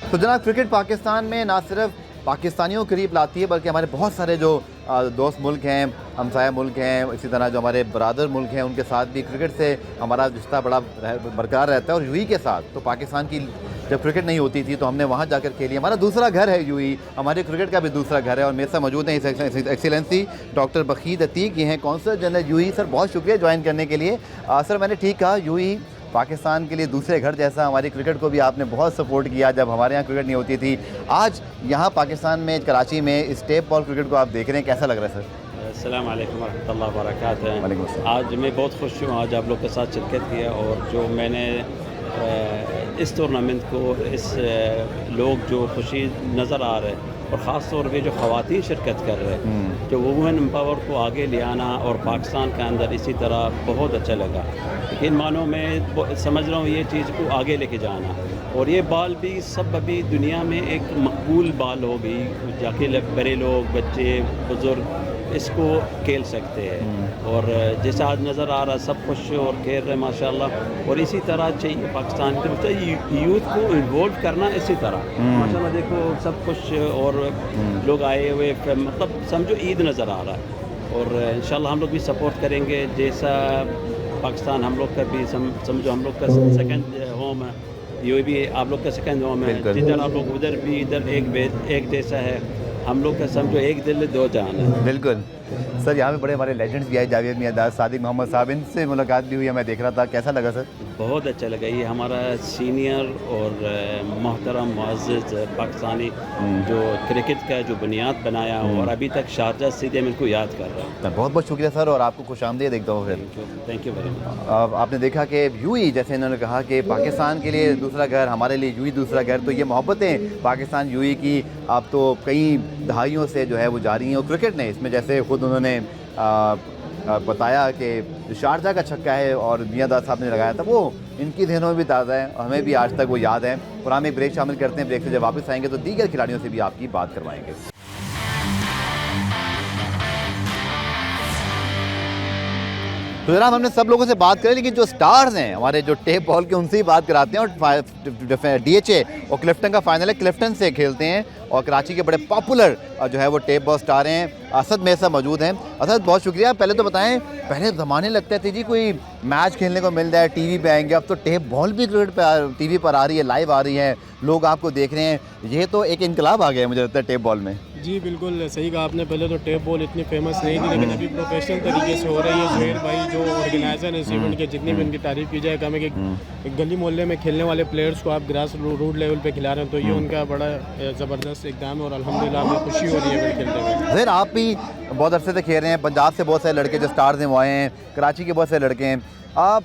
तो जनाब क्रिकेट पाकिस्तान में ना सिर्फ पाकिस्तानियों को करीब लाती है बल्कि हमारे बहुत सारे जो दोस्त मुल्क हैं, हमसाया मुल्क हैं, इसी तरह जो हमारे बरादर मुल्क हैं उनके साथ भी क्रिकेट से हमारा रिश्ता बड़ा बरकरार रहता है। और यूई के साथ तो पाकिस्तान की जब क्रिकेट नहीं होती थी तो हमने वहाँ जाकर खेली। हमारा दूसरा घर है यूई, हमारे क्रिकेट का भी दूसरा घर है। और मेरे साथ मौजूद हैं इस एक्सीलेंसी डॉक्टर बखीद अतीक, ये हैं कौंसल जनरल यूई। सर बहुत शुक्रिया ज्वाइन करने के लिए। सर मैंने ठीक कहा, यूई पाकिस्तान के लिए दूसरे घर जैसा। हमारी क्रिकेट को भी आपने बहुत सपोर्ट किया जब हमारे यहाँ क्रिकेट नहीं होती थी। आज यहाँ पाकिस्तान में कराची में इस टेप बॉल क्रिकेट को आप देख रहे हैं, कैसा लग रहा है सर? अस्सलाम वालेकुम वरहमतुल्लाहि वबरकातुहू। वालेकुम अस्सलाम। आज मैं बहुत खुश हूँ आज आप लोग के साथ शिरकत किया, और जो मैंने इस टूर्नामेंट को इस लोग जो खुशी नज़र आ रहे हैं और ख़ास तौर पे जो ख़वातीन शिरकत कर रहे हैं, जो वुमेन एम्पावर को आगे ले आना और पाकिस्तान के अंदर इसी तरह बहुत अच्छा लगा। लेकिन मानो मैं समझ रहा हूँ ये चीज़ को आगे लेके जाना, और ये बाल भी सब अभी दुनिया में एक मकबूल बाल हो गई, जाके बड़े लोग, बच्चे, बुज़ुर्ग इसको खेल सकते हैं। और जैसे आज नज़र आ रहा सब खुश और खेल रहे माशाल्लाह, और इसी तरह चाहिए पाकिस्तान के मतलब यूथ को इन्वॉल्व करना इसी तरह। माशाल्लाह देखो सब खुश और लोग आए हुए, मतलब समझो ईद नज़र आ रहा है। और इंशाल्लाह हम लोग भी सपोर्ट करेंगे। जैसा पाकिस्तान हम लोग का भी समझो हम लोग का सेकंड होम है, ये भी आप लोग का सेकंड होम है। बिल्कुल। जिधर आप लोग उधर भी इधर एक जैसा है, हम लोग का समझो एक दिल दो जान है। बिल्कुल सर, यहाँ पे बड़े हमारे लेजेंड्स भी आए, जावेद मियाँदाद, सादिक मोहम्मद साहब, इनसे मुलाकात भी हुई है, मैं देख रहा था, कैसा लगा सर? बहुत अच्छा लगा। ये हमारा सीनियर और मोहतरम मुअज़्ज़ज़ पाकिस्तानी जो क्रिकेट का जो बुनियाद बनाया और अभी तक शारजा स्टेडियम इनको याद कर रहा है। बहुत बहुत शुक्रिया सर, और आपको खुशामदीद देखता हूँ फिर। Thank you very much. आपने देखा कि यूई, जैसे इन्होंने कहा कि पाकिस्तान के लिए दूसरा घर, हमारे लिए यूई दूसरा घर, तो ये मोहब्बतें पाकिस्तान यूई की अब तो कई दहाइयों से जो है वो जारी हैं। और क्रिकेट ने इसमें, जैसे खुद उन्होंने बताया कि जो शारजा का छक्का है और मियाँदाद साहब ने लगाया था, वो इनकी ज़हनों में भी ताज़ा है, हमें भी आज तक वो याद है। और हम एक ब्रेक शामिल करते हैं, ब्रेक से जब वापस आएंगे तो दीगर खिलाड़ियों से भी आपकी बात करवाएंगे। तो जनाब, हमने सब लोगों से बात करी, लेकिन जो स्टार्स हैं हमारे, जो टेप बॉल के, उनसे ही बात कराते हैं। और डीएचए और क्लिफ्टन का फाइनल है, क्लिफ्टन से खेलते हैं और कराची के बड़े पॉपुलर जो है वो टेप बॉल स्टार हैं, असद मेरे साथ मौजूद हैं। असद, बहुत शुक्रिया। पहले तो बताएं, पहले ज़माने लगते थे जी कोई मैच खेलने को मिल जाए टीवी पे आएंगे, अब तो टेप बॉल भी क्रिकेट पे टीवी पर आ रही है, लाइव आ रही है, लोग आपको देख रहे हैं। ये तो एक इनकलाब आ गया है मुझे लगता है टेप बॉल में। जी बिल्कुल सही कहा आपने। पहले तो टेप बॉल इतनी फेमस नहीं थी, लेकिन अभी प्रोफेशनल तरीके से हो रही है। जुहैर भाई जो ऑर्गेनाइजर है इस इवेंट के, जितनी भी उनकी तारीफ़ की जाए कम है कि एक गली मोहल्ले में खेलने वाले प्लेयर्स को आप ग्रास रूट लेवल पे खिला रहे हैं, तो ये उनका बड़ा ज़बरदस्त इक़दाम है और अल्हम्दुलिल्लाह हमें खुशी हो रही है इवेंट खेलते हुए। फिर आप भी बहुत अरसे से खेल रहे हैं, पंजाब से बहुत सारे लड़के जो स्टार्स हैं वो आए हैं, कराची के बहुत सारे लड़के हैं। आप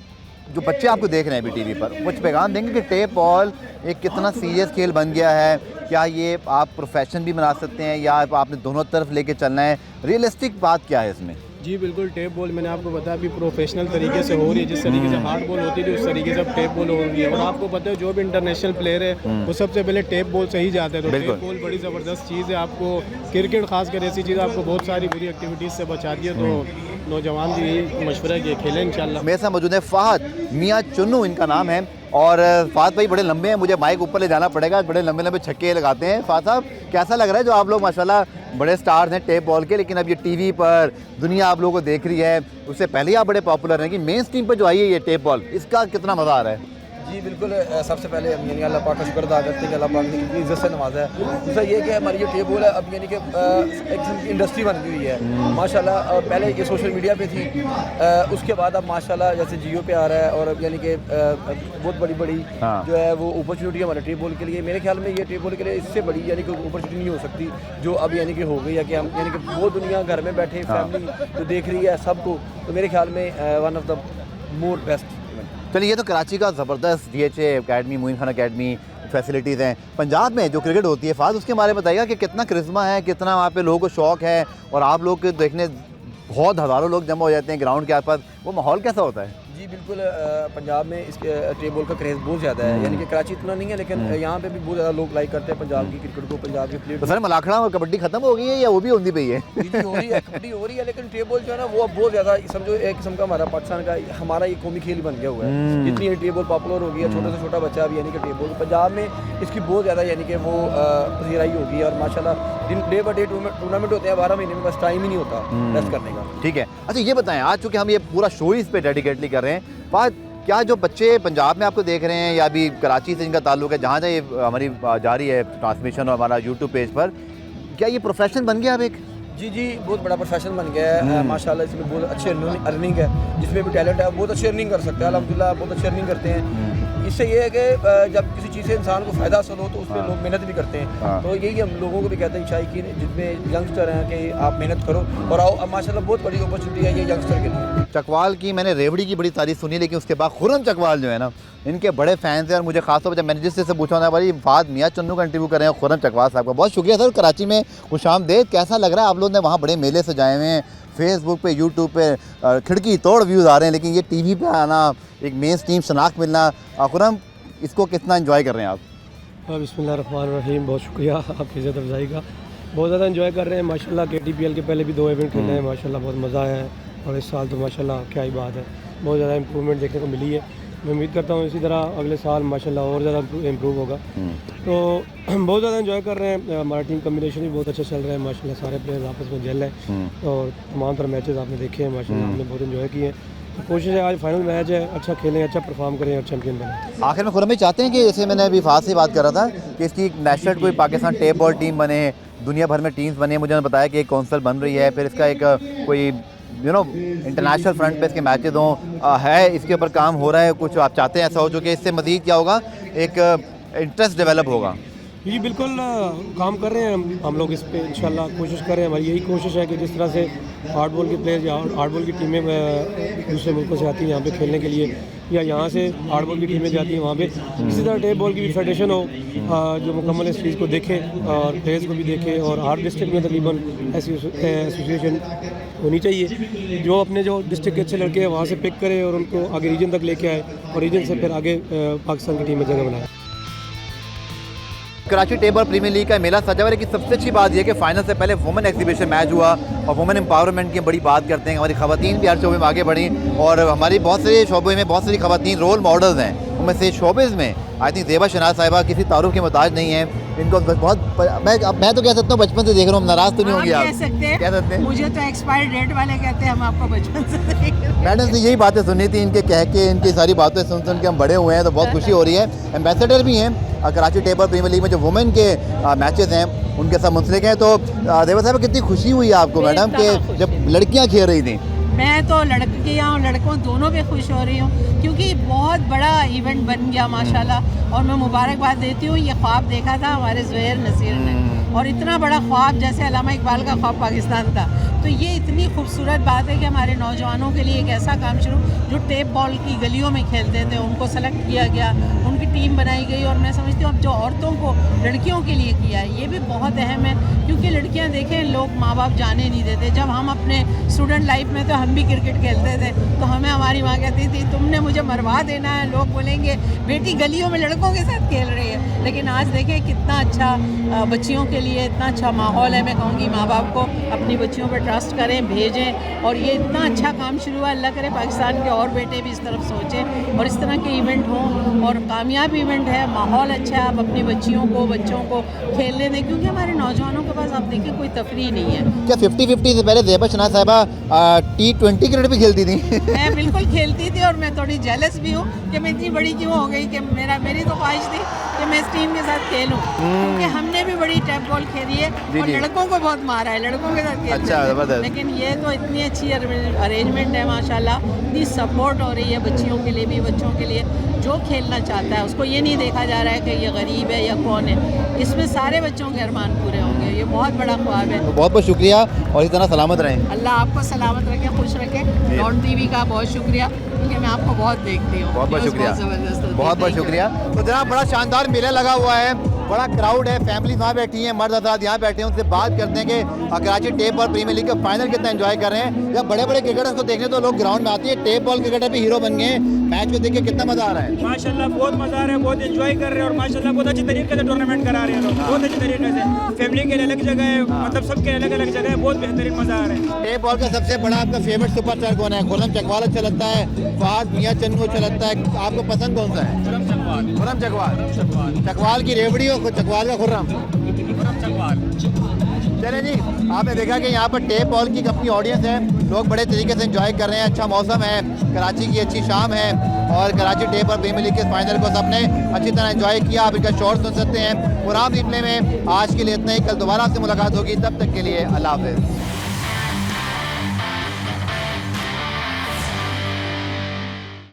जो बच्चे आपको देख रहे हैं अभी टीवी पर, कुछ पैगाम देंगे कि टेप बॉल एक कितना सीरियस खेल बन गया है? क्या ये आप प्रोफेशन भी बना सकते हैं या आपने दोनों तरफ लेके चलना है? रियलिस्टिक बात क्या है इसमें? जी बिल्कुल, टेप बॉल मैंने आपको बताया अभी प्रोफेशनल तरीके से हो रही है। जिस तरीके से हार्ड बॉल होती थी उस तरीके से अब टेप बॉल हो रही है। और आपको पता है जो भी इंटरनेशनल प्लेयर है वो सबसे पहले टेप बॉल से ही जाते हैं। तो टेप बॉल बड़ी ज़बरदस्त चीज़ है। आपको क्रिकेट खासकर ऐसी चीज़ आपको बहुत सारी बुरी एक्टिविटीज़ से बचाती है। तो नौजवान भी यही मशवरा है कि खेलें इंशाल्लाह। मेरे साथ मौजूद है फ़हद मियाँ चुन्नू, इनका नाम है। और फ़हद भाई बड़े लंबे हैं, मुझे माइक ऊपर ले जाना पड़ेगा, बड़े लंबे लंबे छक्के लगाते हैं। फ़हद साहब, कैसा लग रहा है जो आप लोग माशाल्लाह बड़े स्टार्स हैं टेप बॉल के, लेकिन अब ये टीवी पर दुनिया आप लोगों को देख रही है, उससे पहले ही आप बड़े पॉपुलर हैं कि मेन स्ट्रीम पर जो आई है ये टेप बॉल, इसका कितना मज़ा आ रहा है? जी बिल्कुल, सबसे पहले हम यानी अल्लाह पाक का शुक्र अदा करते हैं कि अल्लाह पाक ने कितनी इज़्ज़त से नवाजा है। दूसरा ये कि हमारी जो टेप बॉल है अब यानी कि एक किस्म की इंडस्ट्री बन गई है माशाल्लाह। पहले ये सोशल मीडिया पे थी, उसके बाद अब माशाल्लाह जैसे जियो पे आ रहा है, और अब यानी कि बहुत बड़ी बड़ी जो है वो अपॉर्चुनिटी हमारे टेप बॉल के लिए। मेरे ख्याल में ये टेप बॉल के लिए इससे बड़ी यानी कि अपॉर्चुनिटी नहीं हो सकती जो अब यानी कि हो गई है, कि हम यानी कि वो दुनिया घर में बैठे फैमिली जो देख रही है सबको, तो मेरे ख्याल में one of the more best. चलिए, ये तो कराची का ज़बरदस्त DHA academy, Moin Khan academy facilities हैं। पंजाब में जो क्रिकेट होती है, फ़ाज़ उसके बारे में बताइएगा कि कितना करिश्मा है, कितना वहाँ पे लोगों को शौक़ है, और आप लोग के देखने बहुत हज़ारों लोग जमा हो जाते हैं ग्राउंड के आसपास, वो माहौल कैसा होता है? जी बिल्कुल, पंजाब में इस टेप बॉल का क्रेज़ बहुत ज़्यादा है। यानी कि कराची इतना नहीं है, लेकिन यहाँ पे भी बहुत ज़्यादा लोग लाइक करते हैं पंजाब की क्रिकेट को, पंजाब के प्लेयर। तो सर, मलाखड़ा और कबड्डी ख़त्म हो गई है या वो भी होती पई है? जी हो रही है, कबड्डी हो रही है, लेकिन टेप बॉल जो है ना वो अब बहुत ज़्यादा समझो एक किस्म का हमारा पाकिस्तान का हमारा ये कौमी खेल बन गया हुआ है। जितनी ये टेप बॉल पॉपुलर हो गई है, छोटे से छोटा बच्चा भी यानी कि टेप बॉल पंजाब में इसकी बहुत ज़्यादा यानी कि वो पसीराई हो गई है। और माशाल्लाह डे बाई डे टूर्नामेंट होते हैं, 12 महीने में बस टाइम ही नहीं होता रेस्ट करने का। ठीक है, अच्छा ये बताएं, आज चूँकि हम ये पूरा शो इस पे डेडिकेटली कर रहे हैं, बात क्या जो बच्चे पंजाब में आपको देख रहे हैं या अभी कराची से इनका ताल्लुक है, जहाँ जहाँ ये हमारी जारी है ट्रांसमिशन और हमारा यूट्यूब पेज पर, क्या ये प्रोफेशन बन गया अब एक? जी बहुत बड़ा प्रोफेशन बन गया है माशाल्लाह। इसमें बहुत अच्छी अर्निंग है, जिसमें भी टैलेंट है बहुत अच्छी अर्निंग कर सकते हैं अल्हम्दुलिल्लाह, बहुत अच्छी अर्निंग करते हैं। इससे ये है कि जब किसी चीज़ से इंसान को फ़ायदा हासिल हो तो उस पर लोग मेहनत भी करते हैं। तो यही हम लोगों को भी कहते हैं चाहिए कि जिसमें यंगस्टर हैं कि आप मेहनत करो और आओ। अब माशाल्लाह बहुत बड़ी अपॉर्चुनिटी है ये यंगस्टर के लिए। चकवाल की मैंने रेवड़ी की बड़ी तारीफ सुनी, लेकिन उसके बाद खुर्रम चकवाल जो है ना, इनके बड़े फैंस हैं। और मुझे खासतौर पर जब मैंने जिससे पूछा था भाई फ़हद मियाँ चुन्नू का इंटरव्यू कर रहे हैं, खुर्रम चकवाल साहब का बहुत शुक्रिया सर। कराची में खुशामदीद, कैसा लग रहा है? आप लोग ने वहाँ बड़े मेले सजाए हुए हैं, फेसबुक पे यूट्यूब पे खिड़की तोड़ व्यूज़ आ रहे हैं, लेकिन ये टीवी पे आना, एक मेन स्ट्रीम शनाख्त मिलना, खुर्रम इसको कितना एंजॉय कर रहे हैं आप? बिस्मिल्लाहिर्रहमानिर्रहीम, बहुत शुक्रिया आपकी इज़्ज़त अफ़ज़ाई का। बहुत ज़्यादा एंजॉय कर रहे हैं माशाल्लाह। KTPL के पहले भी 2 इवेंट खेले हैं माशाल्लाह, बहुत मज़ा आया है। और इस साल तो माशाल्लाह क्या ही बात है, बहुत ज़्यादा इम्प्रूवमेंट देखने को मिली है। मैं उम्मीद करता हूँ इसी तरह अगले साल माशाल्लाह और ज़्यादा इम्प्रूव होगा। तो बहुत ज़्यादा एंजॉय कर रहे हैं, हमारा टीम कम्बिनेशन भी बहुत अच्छा चल रहा है माशाल्लाह, सारे प्लेयर्स आपस में जल है और तमाम तरह मैचेस आपने देखे हैं माशाल्लाह, हमने बहुत एंजॉय किए हैं। तो कोशिश है आज फाइनल मैच है, अच्छा खेलें, अच्छा परफॉर्म करें और चैंपियन बनें। आखिर में खुरम भी चाहते हैं कि जैसे मैंने अभी फास्ट से बात कर रहा था कि इसकी नेशनल कोई पाकिस्तान टेप बॉल टीम बने, दुनिया भर में टीम्स बने, मुझे बताया कि एक कौंसल बन रही है, फिर इसका एक कोई इंटरनेशनल फ्रंट पे इसके मैचेज हों, है इसके ऊपर काम हो रहा है, कुछ आप चाहते हैं ऐसा हो जो कि इससे मज़ीद क्या होगा, एक इंटरेस्ट डेवलप होगा। जी बिल्कुल, काम कर रहे हैं हम लोग इस पे, इंशाल्लाह कोशिश कर रहे हैं। हमारी यही कोशिश है कि जिस तरह से हार्डबॉल के प्लेयर्स या हार्डबॉल की टीमें दूसरे मुल्कों से आती हैं यहाँ पे खेलने के लिए, या यहाँ से हार्डबॉल की टीमें जाती हैं वहाँ पे, इसी तरह टेप बॉल की भी फेडरेशन हो जो मुकम्मल इस चीज़ को देखे और प्लेयर्स को भी देखे, और हर डिस्ट्रिक्ट में तकरीबन ऐसी एसोसिएशन होनी चाहिए जो अपने जो डिस्ट्रिक्ट के अच्छे लड़के हैं वहाँ से पिक करे और उनको आगे रीजन तक लेके आए और रीजन से फिर आगे पाकिस्तान की टीम में जगह बनाए। कराची टेबल प्रीमियर लीग का मेला सजा हुआ है, लेकिन सबसे अच्छी बात यह कि फाइनल से पहले वुमेन एग्जीबिशन मैच हुआ और वुमेन एम्पावरमेंट की बड़ी बात करते हैं। हमारी खवातीन भी हर शोबे में आगे बढ़ी और हमारी बहुत सारे शोबे में बहुत सारी खवातीन रोल मॉडल्स हैं। उनमें से शोबेज़ में आई थिंक ज़ेबा शनाज साहिबा किसी तारुफ के मोहताज नहीं है, इनको बहुत मैं तो कह सकता हूँ बचपन से देख रहा हूँ, नाराज़ तो नहीं होंगी आप? कह सकते हैं। मुझे तो एक्सपायरी डेट वाले कहते हैं, हम आपको बचपन से देख रहे हैं। मैडम से यही बातें सुनी थी इनके कह के, इनकी सारी बातें सुन सुन के हम बड़े हुए हैं, तो बहुत खुशी हो रही है। एम्बेसडर भी हैं कराची टेबल प्रीमियर लीग में, जो वुमेन के मैचेस हैं उनके साथ मुंसलिक हैं। तो ज़ेबा साहिबा कितनी खुशी हुई आपको मैडम कि जब लड़कियाँ खेल रही थी? मैं तो लड़कियाँ और लड़कों दोनों पे खुश हो रही हूँ क्योंकि बहुत बड़ा इवेंट बन गया माशाल्लाह, और मैं मुबारकबाद देती हूँ। ये ख्वाब देखा था हमारे ज़ुहैर नसीर ने, और इतना बड़ा ख्वाब जैसे अल्लामा इकबाल का ख्वाब पाकिस्तान था, तो ये इतनी खूबसूरत बात है कि हमारे नौजवानों के लिए एक ऐसा काम शुरू, जो टेप बॉल की गलियों में खेलते थे उनको सेलेक्ट किया गया, उनकी टीम बनाई गई, और मैं समझती हूँ अब जो औरतों को लड़कियों के लिए किया है ये भी बहुत अहम है, क्योंकि लड़कियाँ देखें लोग माँ बाप जाने नहीं देते। जब हम अपने स्टूडेंट लाइफ में तो हम भी क्रिकेट खेलते थे, तो हमें हमारी माँ कहती थी तुमने मुझे मरवा देना है, लोग बोलेंगे बेटी गलियों में लड़कों के साथ खेल रही है। लेकिन आज देखें कितना अच्छा बच्चियों के लिए इतना अच्छा माहौल है। मैं कहूँगी माँ बाप को अपनी बच्चियों पर ट्रस्ट करें, भेजें, और ये इतना अच्छा काम शुरू हुआ, अल्लाह करे पाकिस्तान के और बेटे भी इस तरफ सोचें और इस तरह के इवेंट हों, और कामयाब इवेंट है, माहौल अच्छा है, आप अपनी बच्चियों को बच्चों को खेलने दें, क्योंकि हमारे नौजवानों के पास आप देखिए कोई तफरीह नहीं है। क्या 50-50 से पहले ज़ेबा शनाज साहिबा T20 क्रिकेट भी खेलती थी? मैं बिल्कुल खेलती थी, और मैं थोड़ी जेलस भी हूँ कि मैं इतनी बड़ी क्यों हो गई कि मेरी तो ख्वाहिश थी कि मैं इस टीम के साथ खेलूँ, क्योंकि हमने भी बड़ी टैप बॉल खेली है और लड़कों को बहुत मारा है, लड़कों के साथ खेलते हैं। लेकिन ये तो इतनी अच्छी अरेंजमेंट है माशाल्लाह, इतनी सपोर्ट हो रही है बच्चियों के लिए भी, बच्चों के लिए जो खेलना चाहता है उसको ये नहीं देखा जा रहा है कि ये गरीब है या कौन है, इसमें सारे बच्चों के अरमान पूरे होंगे, ये बहुत बड़ा ख्वाब है। तो बहुत बहुत शुक्रिया और इतना सलामत रहें। अल्लाह आपको सलामत रखे, खुश रखे। डॉन टीवी का बहुत शुक्रिया, क्योंकि मैं आपको बहुत देखती हूँ। बहुत बहुत शुक्रिया, बहुत बहुत शुक्रिया। तो जनाब बड़ा शानदार मेला लगा हुआ है, बड़ा क्राउड है, फैमिली वहाँ बैठी है, मर्द आजाद यहाँ बैठे हैं, उनसे बात करते हैं कि Karachi tape ball premier league का फाइनल कितना एंजॉय कर रहे हैं। जब बड़े बड़े क्रिकेटर्स को देखने तो लोग ग्राउंड में आते हैं, टेप बॉल क्रिकेटर भी हीरो बन गए, मैच को देख के कितना मजा आ रहा है? माशाल्लाह बहुत मजा आ रहा है, बहुत एंजॉय कर रहे हैं, और माशाल्लाह बहुत अच्छी तरीके से टूर्नामेंट करा रहे हैं लोग, बहुत अच्छी तरीके से। फैमिली के लिए अलग जगह है, मतलब सबके अलग अलग जगह है, बहुत बेहतरीन मजा आ रहा है। टेप बॉल का सबसे बड़ा आपका फेवरेट सुपरस्टार कौन है? खुर्रम चकवाल अच्छा लगता है, फहद मियां चन्नू अच्छा लगता है, आपको पसंद कौन सा है? खुर्रम चकवाल। चकवाल की रेवड़ी और चकवाल का खुर्रम। चले जी, आपने देखा कि यहाँ पर टेप बॉल की अपनी ऑडियंस है, लोग बड़े तरीके से एंजॉय कर रहे हैं, अच्छा मौसम है, कराची की अच्छी शाम है, और Karachi tape ball premier league के फाइनल को सबने अच्छी तरह एंजॉय किया। आप इनका शोर सुन सकते हैं। प्रोग्राम रिप्ले में आज के लिए इतना ही, कल दोबारा आपसे मुलाकात होगी, तब तक के लिए अल्लाह हाफ़िज़।